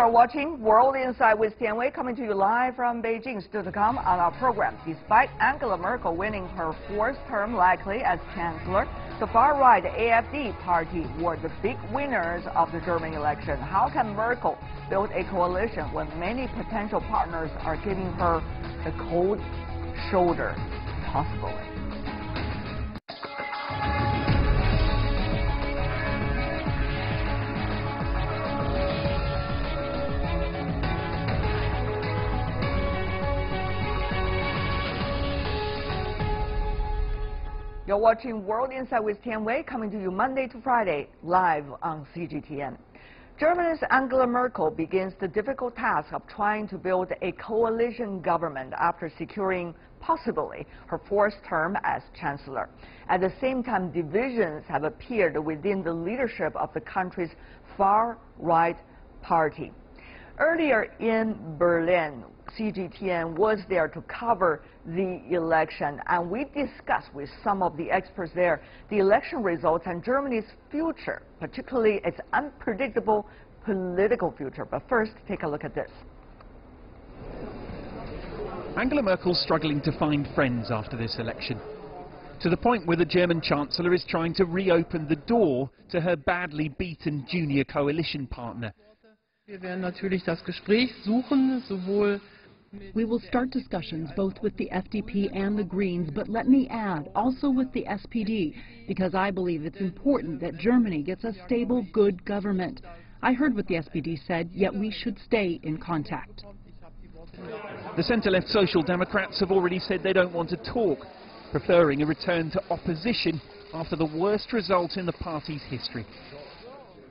You're watching World Insight with Tian Wei, coming to you live from Beijing. Still to come on our program. Despite Angela Merkel winning her fourth term likely as chancellor, the far-right AfD party were the big winners of the German election. How can Merkel build a coalition when many potential partners are giving her the cold shoulder? Possibly. You're watching World Insight with Tian Wei, coming to you Monday to Friday, live on CGTN. Germany's Angela Merkel begins the difficult task of trying to build a coalition government after securing, possibly, her fourth term as chancellor. At the same time, divisions have appeared within the leadership of the country's far-right party. Earlier in Berlin, CGTN was there to cover the election, and we discussed with some of the experts there the election results and Germany's future, particularly its unpredictable political future. But first, take a look at this. Angela Merkel's struggling to find friends after this election, to the point where the German Chancellor is trying to reopen the door to her badly beaten junior coalition partner. We will start discussions both with the FDP and the Greens, but let me add, also with the SPD, because I believe it's important that Germany gets a stable, good government. I heard what the SPD said, yet we should stay in contact. The centre-left Social Democrats have already said they don't want to talk, preferring a return to opposition after the worst result in the party's history.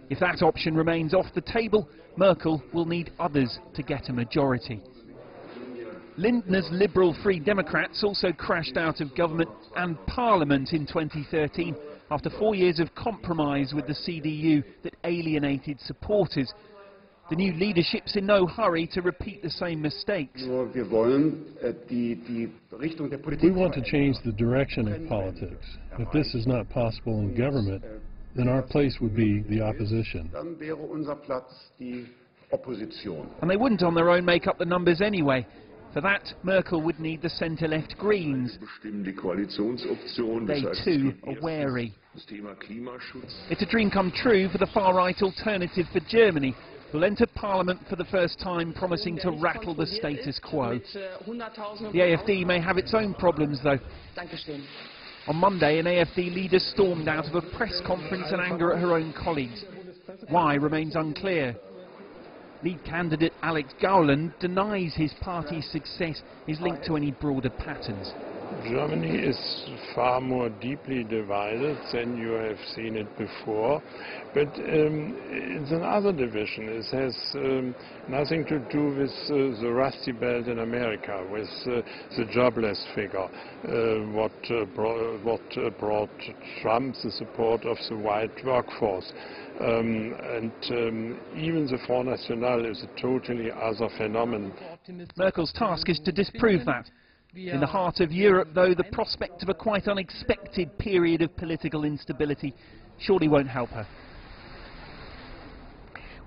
If that option remains off the table, Merkel will need others to get a majority. Lindner's Liberal Free Democrats also crashed out of government and parliament in 2013 after 4 years of compromise with the CDU that alienated supporters. The new leadership's in no hurry to repeat the same mistakes. We want to change the direction of politics. If this is not possible in government, then our place would be the opposition. And they wouldn't on their own make up the numbers anyway. For that, Merkel would need the centre-left Greens. They too are wary. It's a dream come true for the far-right Alternative for Germany, who'll enter Parliament for the first time promising to rattle the status quo. The AfD may have its own problems though. On Monday, an AfD leader stormed out of a press conference in anger at her own colleagues. Why remains unclear. Lead candidate Alex Gauland denies his party's success is linked to any broader patterns. Germany is far more deeply divided than you have seen it before, but it's another division. It has nothing to do with the Rusty Belt in America, with the jobless figure, what brought Trump the support of the white workforce. Even the Front National is a totally other phenomenon. Merkel's task is to disprove that. In the heart of Europe, though, the prospect of a quite unexpected period of political instability surely won't help her.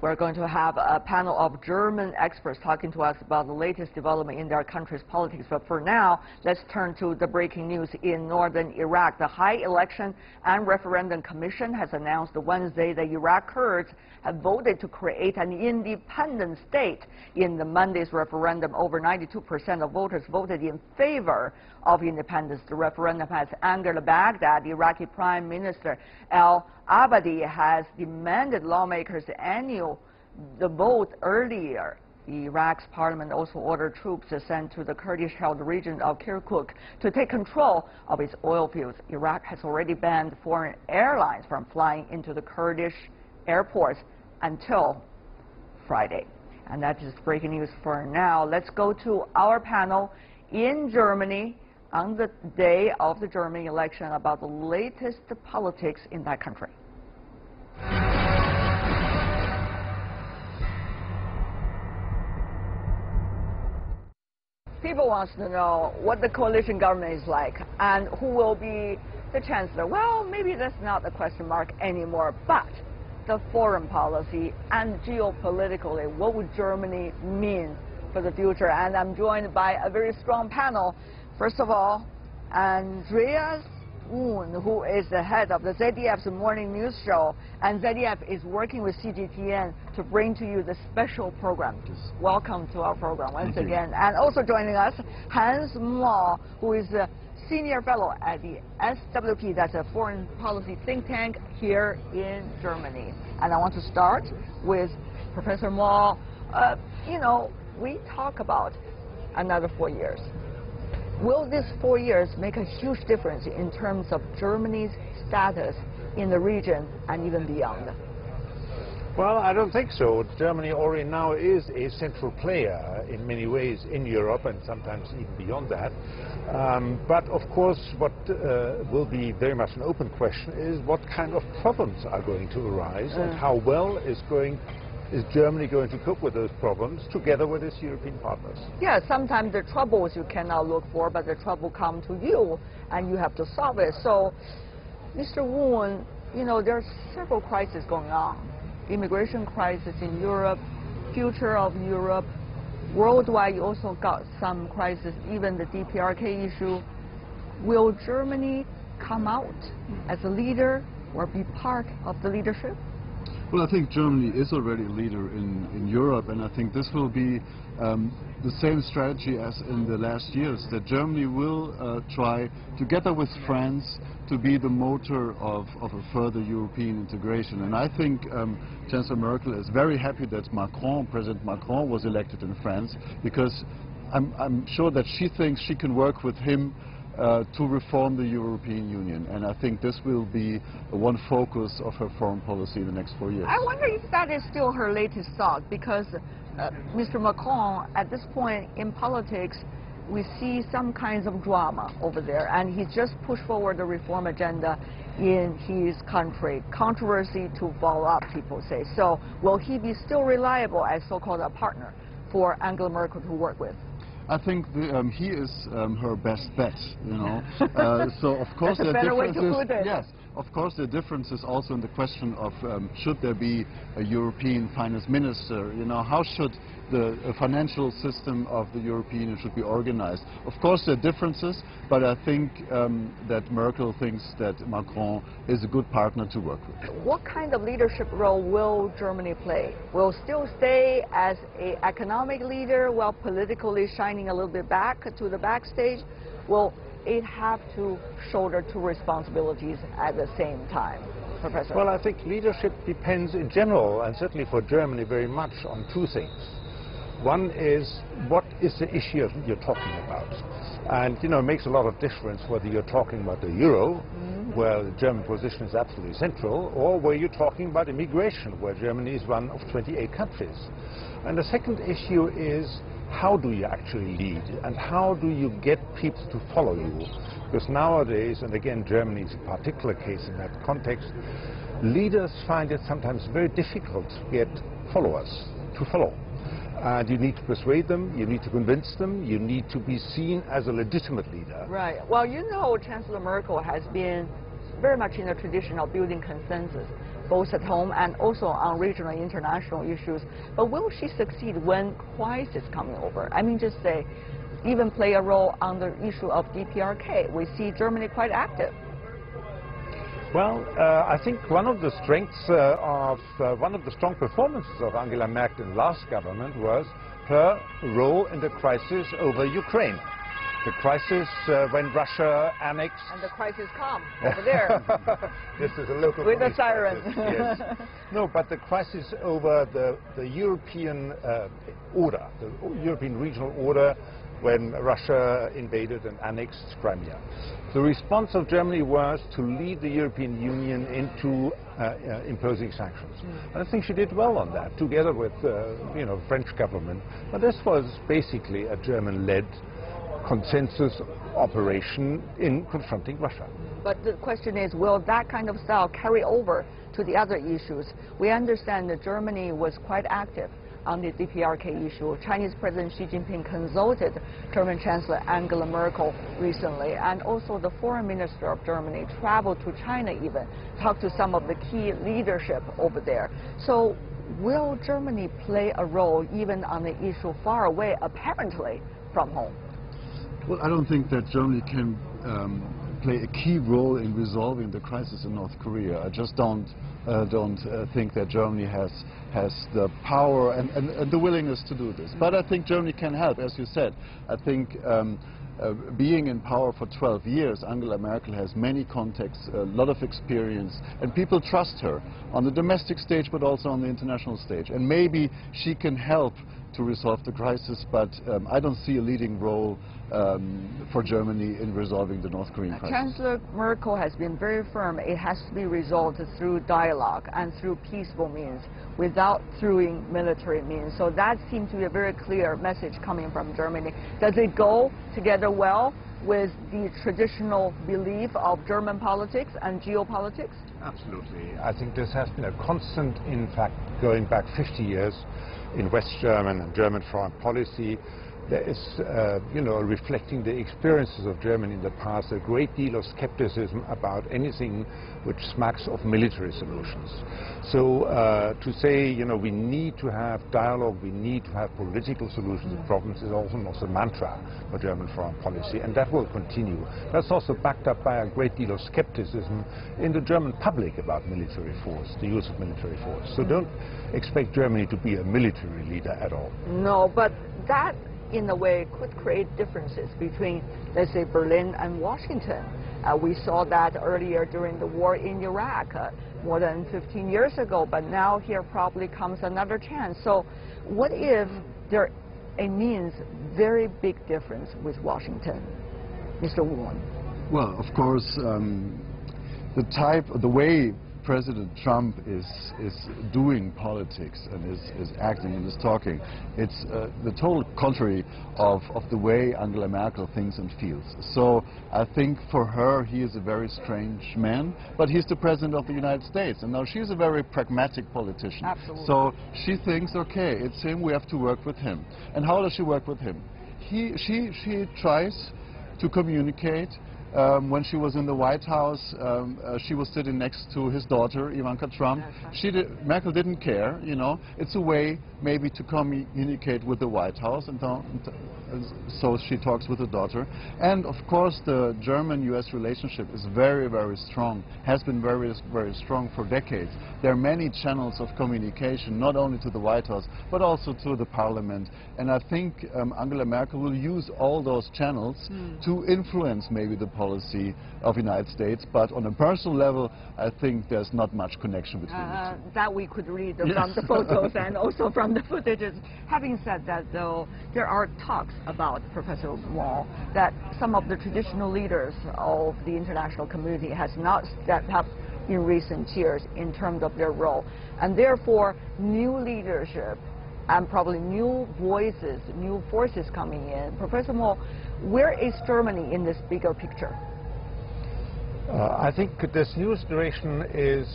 We're going to have a panel of German experts talking to us about the latest development in their country's politics. But for now, let's turn to the breaking news in northern Iraq. The High Election and Referendum Commission has announced Wednesday that Iraq Kurds have voted to create an independent state. In the Monday's referendum, over 92% of voters voted in favor of independence. The referendum has angered Baghdad. Iraqi Prime Minister al-Abadi has demanded lawmakers annul the vote earlier. Iraq's parliament also ordered troops sent to the Kurdish-held region of Kirkuk to take control of its oil fields. Iraq has already banned foreign airlines from flying into the Kurdish airports until Friday. And that is breaking news for now. Let's go to our panel in Germany on the day of the German election about the latest politics in that country. People want to know what the coalition government is like and who will be the chancellor. Well, maybe that's not a question mark anymore, but the foreign policy and geopolitically, what would Germany mean for the future? And I'm joined by a very strong panel. First of all, Andreas Wunn, who is the head of the ZDF's morning news show, and ZDF is working with CGTN to bring to you the special program. Welcome to our program once again. And also joining us, Maull, who is a senior fellow at the SWP, that's a foreign policy think tank here in Germany. And I want to start with Professor Maull. You know, we talk about another 4 years. Will this 4 years make a huge difference in terms of Germany's status in the region and even beyond? Well, I don't think so. Germany already now is a central player in many ways in Europe and sometimes even beyond that. But of course, what will be very much an open question is what kind of problems are going to arise and how well is Germany going to cope with those problems together with its European partners? Yeah, sometimes the troubles you cannot look for, but the trouble come to you and you have to solve it. So, Mr. Wunn, you know, there are several crises going on. Immigration crisis in Europe, future of Europe. Worldwide, you also got some crisis, even the DPRK issue. Will Germany come out as a leader or be part of the leadership? Well, I think Germany is already a leader in Europe, and I think this will be the same strategy as in the last years, that Germany will try, together with France, to be the motor of a further European integration. And I think Chancellor Merkel is very happy that President Macron was elected in France, because I'm sure that she thinks she can work with him to reform the European Union, and I think this will be one focus of her foreign policy in the next 4 years. I wonder if that is still her latest thought, because Mr. Macron, at this point in politics, we see some kinds of drama over there, and he just pushed forward the reform agenda in his country. Controversy to follow up, people say. So will he be still reliable as so-called a partner for Angela Merkel to work with? I think he is her best bet, you know. So of course there are differences. Yes, of course there are differences also in the question of should there be a European finance minister? You know, how should the financial system of the European Union should be organized? Of course there are differences, but I think that Merkel thinks that Macron is a good partner to work with. What kind of leadership role will Germany play? Will still stay as an economic leader while politically shining a little bit back to the backstage? Will it have to shoulder two responsibilities at the same time, Professor? Well, I think leadership depends in general, and certainly for Germany, very much on two things. One is, what is the issue you're talking about? And, you know, it makes a lot of difference whether you're talking about the euro, where the German position is absolutely central, or where you're talking about immigration, where Germany is one of 28 countries. And the second issue is, how do you actually lead, and how do you get people to follow you? Because nowadays, and again Germany is a particular case in that context, leaders find it sometimes very difficult to get followers to follow. And you need to persuade them, you need to convince them, you need to be seen as a legitimate leader. Right. Well, you know, Chancellor Merkel has been very much in the tradition of building consensus, both at home and also on regional and international issues. But will she succeed when crisis coming over? I mean, just say, even play a role on the issue of DPRK. We see Germany quite active. Well, I think one of the strengths one of the strong performances of Angela Merkel in the last government was her role in the crisis over Ukraine. The crisis when Russia annexed... And the crisis come over there. This is a local... With the siren. Yes. No, but the crisis over the European order, the European regional order, when Russia invaded and annexed Crimea. The response of Germany was to lead the European Union into imposing sanctions. And I think she did well on that, together with you know, the French government. But this was basically a German-led consensus operation in confronting Russia. But the question is, will that kind of style carry over to the other issues? We understand that Germany was quite active on the DPRK issue. Chinese President Xi Jinping consulted German Chancellor Angela Merkel recently, and also the Foreign Minister of Germany traveled to China even, talked to some of the key leadership over there. So will Germany play a role even on the issue far away, apparently, from home? Well, I don't think that Germany can play a key role in resolving the crisis in North Korea. I just don't think that Germany has the power and the willingness to do this. But I think Germany can help, as you said. I think being in power for 12 years, Angela Merkel has many contacts, a lot of experience, and people trust her on the domestic stage but also on the international stage. And maybe she can help to resolve the crisis, but I don't see a leading role for Germany in resolving the North Korean crisis. Chancellor Merkel has been very firm. It has to be resolved through dialogue and through peaceful means, without throwing military means. So that seems to be a very clear message coming from Germany. Does it go together well with the traditional belief of German politics and geopolitics? Absolutely. I think this has been a constant, in fact, going back 50 years in West German and German foreign policy. There is, reflecting the experiences of Germany in the past, a great deal of skepticism about anything which smacks of military solutions. So to say, we need to have dialogue, we need to have political solutions to problems is almost a mantra for German foreign policy, and that will continue. That's also backed up by a great deal of skepticism in the German public about military force, the use of military force. So don't expect Germany to be a military leader at all. No, but that in a way could create differences between, let's say, Berlin and Washington. We saw that earlier during the war in Iraq, more than 15 years ago, but now here probably comes another chance. So what if there means very big difference with Washington, Mr. Wunn? Well, of course, the way President Trump is doing politics and is acting and is talking, it's the total contrary of the way Angela Merkel thinks and feels. So I think for her he is a very strange man, but he's the President of the United States, and now she's a very pragmatic politician. Absolutely. So she thinks, okay, it's him, we have to work with him. And how does she work with him? She tries to communicate. When she was in the White House, she was sitting next to his daughter, Ivanka Trump. Merkel didn't care, It's a way maybe to communicate with the White House, and so she talks with the daughter. And of course, the German-US relationship is very, very strong, has been very, very strong for decades. There are many channels of communication, not only to the White House, but also to the Parliament. And I think Angela Merkel will use all those channels to influence maybe the policy of the United States, but on a personal level, I think there's not much connection between the two. That we could read from the photos and also from the footages. Having said that, though, there are talks about, Professor Maull, that some of the traditional leaders of the international community has not stepped up in recent years in terms of their role, and therefore new leadership and probably new voices, new forces coming in. Professor Maull, where is Germany in this bigger picture? I think this new situation is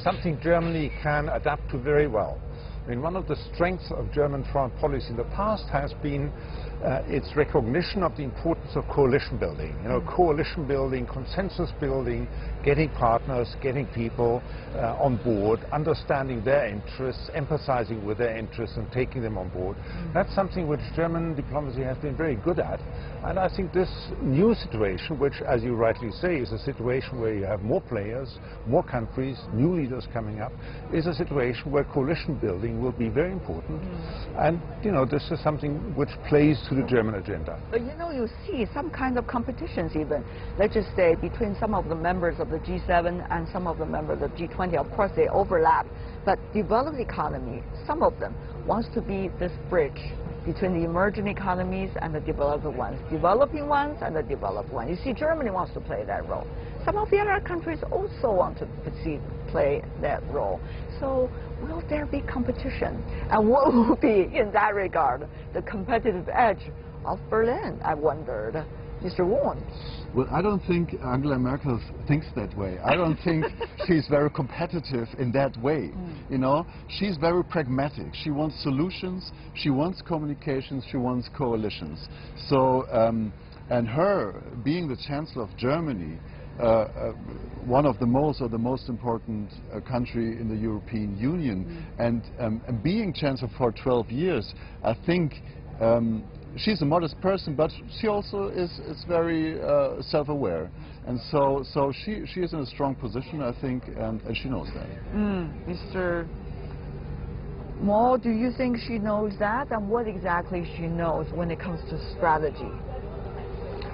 something Germany can adapt to very well. I mean, one of the strengths of German foreign policy in the past has been its recognition of the importance of coalition building. Coalition building, consensus building, getting partners, getting people on board, understanding their interests, empathizing with their interests and taking them on board. That's something which German diplomacy has been very good at. And I think this new situation, which, as you rightly say, is a situation where you have more players, more countries, new leaders coming up, is a situation where coalition building will be very important. And, this is something which plays to the German agenda. But, you see some kind of competitions even, let's just say, between some of the members of the G7 and some of the members of the G20. Of course, they overlap. But developed economy, some of them, wants to be this bridge between the emerging economies and the developed ones, developing ones and the developed ones. You see, Germany wants to play that role. Some of the other countries also want to play that role. So will there be competition? And what will be, in that regard, the competitive edge of Berlin, I wondered? Mr. Wunn. Well, I don't think Angela Merkel thinks that way. I don't think she's very competitive in that way. You know, she's very pragmatic. She wants solutions, she wants communications, she wants coalitions. So, and her being the Chancellor of Germany, one of the most important country in the European Union, and being Chancellor for 12 years, I think she's a modest person, but she also is very self-aware, and so she is in a strong position, I think, and she knows that. Mr. Maull, do you think she knows that, and what exactly she knows when it comes to strategy,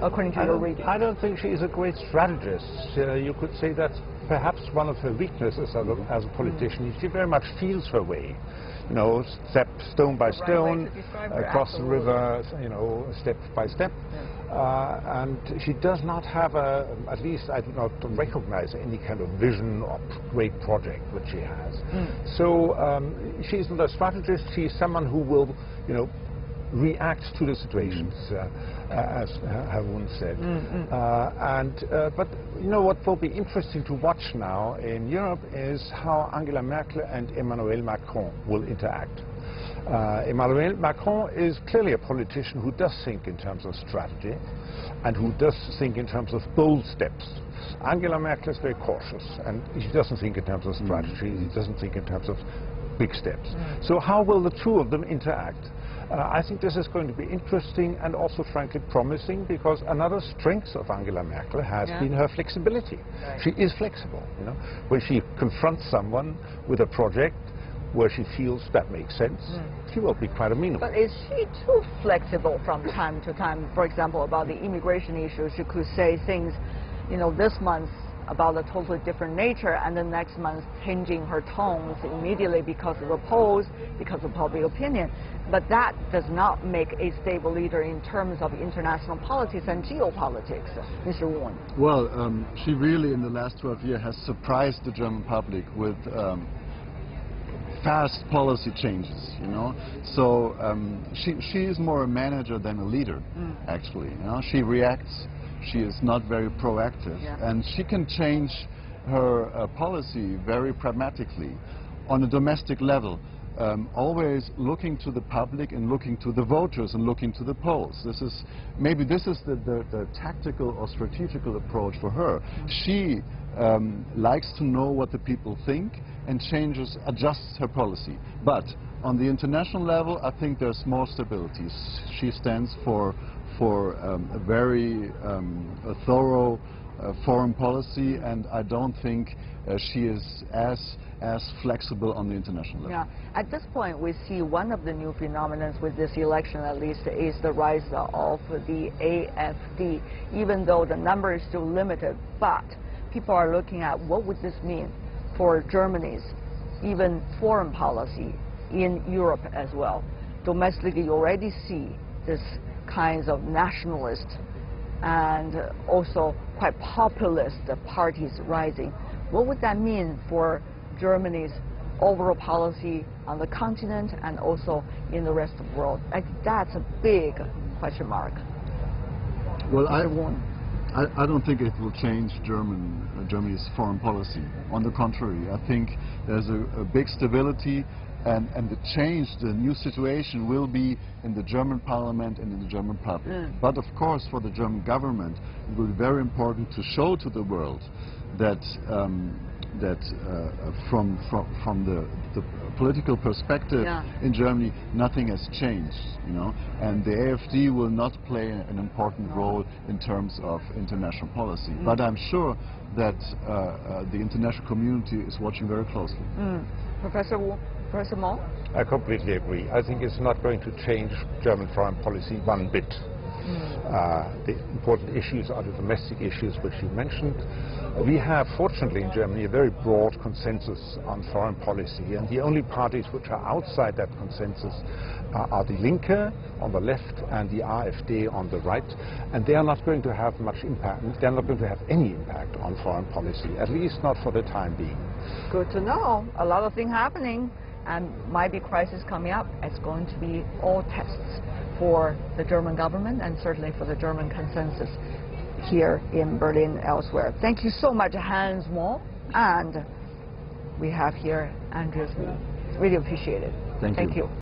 according to your reading? I don't think she's a great strategist. You could say that's perhaps one of her weaknesses as a politician. She very much feels her way. You know, step stone by stone, across the river, you know, step by step. And she does not have at least I do not recognize any kind of vision or great project which she has. So she's not a strategist, she's someone who will, you know, react to the situations, as Herr Wunn said. But you know what will be interesting to watch now in Europe is how Angela Merkel and Emmanuel Macron will interact. Emmanuel Macron is clearly a politician who does think in terms of strategy and who does think in terms of bold steps. Angela Merkel is very cautious, and she doesn't think in terms of strategy, she doesn't think in terms of big steps. So how will the two of them interact? I think this is going to be interesting and also frankly promising, because another strength of Angela Merkel has been her flexibility. She is flexible, you know. When she confronts someone with a project where she feels that makes sense, she will be quite amenable. But is she too flexible from time to time? For example, about the immigration issues, she could say things, you know, this month about a totally different nature, and the next month changing her tones immediately because of the polls, because of public opinion. But that does not make a stable leader in terms of international politics and geopolitics, Mr. Wunn. Well, she really in the last 12 years has surprised the German public with fast policy changes, you know. So she is more a manager than a leader, actually. You know, she reacts. She is not very proactive, and she can change her policy very pragmatically on a domestic level, always looking to the public and looking to the voters and looking to the polls. This is the tactical or strategical approach for her. She likes to know what the people think and adjusts her policy. But on the international level, I think there's more stability. She stands for a very thorough foreign policy, and I don't think she is as flexible on the international level. Yeah. At this point, we see one of the new phenomena with this election, at least, is the rise of the AfD, even though the number is still limited. But people are looking at what would this mean for Germany's even foreign policy in Europe as well. Domestically, you already see this kinds of nationalist and also quite populist parties rising. What would that mean for Germany's overall policy on the continent and also in the rest of the world? I think that's a big question mark. Well, I don't think it will change Germany's foreign policy. On the contrary, I think there's a big stability. And the change, the new situation will be in the German parliament and in the German public. But of course, for the German government, it will be very important to show to the world that from the political perspective in Germany, nothing has changed, you know. And the AfD will not play an important role in terms of international policy. But I'm sure that the international community is watching very closely. Professor Maull? I completely agree. I think it's not going to change German foreign policy one bit. The important issues are the domestic issues which you mentioned. We have, fortunately in Germany, a very broad consensus on foreign policy, and the only parties which are outside that consensus are the Linke on the left and the AfD on the right, and they are not going to have much impact. They are not going to have any impact on foreign policy, at least not for the time being. Good to know. A lot of things happening, and might be crisis coming up. It's going to be all tests for the German government and certainly for the German consensus here in Berlin and elsewhere. Thank you so much, Hans Maull, and we have here Andreas Wunn. Really appreciate it. Thank you.